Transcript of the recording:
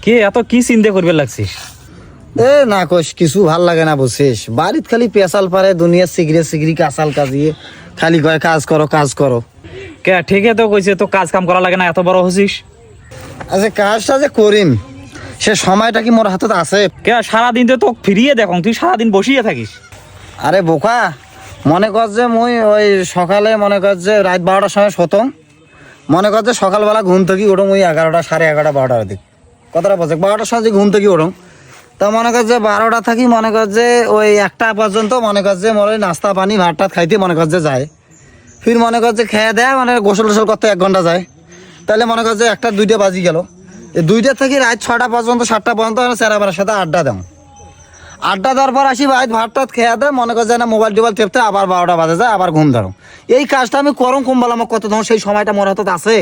কে এত কি চিন্তা করবে লাগছিস? এ না কইস কিছু ভাল লাগে না বুঝছিস, বাড়িত খালি পেশাল পারে দুনিয়া সিগরি কাঁচাল কাজিয়ে খালি কয় কাজ করো কাজ করো। কে ঠিকই তো কইছে, তো কাজ কাম করা লাগে না, এত বড় হছিস। আচ্ছা কাজটা যে করিম সে সময়টা কি মোর হাতত আছে? কে সারাদিন তো তোকে ফিরিয়ে দেখো, তুই সারাদিন বসিয়ে থাকিস। আরে বোকা, মনে কর যে মুই ওই সকালে মনে কর যে রাত 12টার সময় শতম, মনে কর যে সকালবেলা ঘুম থেকে ওঠম ওই 11টা 11:30 12টার দিক, কতটা বোঝে 12টার সময় যে ঘুম থেকে ওঠম, তা মনে কর যে 12টা থাকি মনে কর যে ওই 1টা পর্যন্ত মনে কর যে মোর ওই নাস্তা পানি ভাত টাত খাইতে মনে কর যে যায়, ফির মনে কর যে খেয়ে দেয় মানে গোসল টোসল করতে 1 ঘন্টা যায়, তাহলে মনে কর যে 1টা 2টা বাজি গেল। এই 2টা থেকে রাত 6টা পর্যন্ত 7টা পর্যন্ত চেরাবার সাথে আড্ডা দাম, আড্ডা দেওয়ার পর আসি ভাই ভাত টাত খেয়ে দেয়, মনে কর যায় না মোবাইল টোবাইল টেপতে আবার 12টা বাজে যায়, আবার ঘুম ধরো। এই কাজটা আমি করম কম বলা আমার কত ধরুন সেই সময়টা মোর হাতত আছে।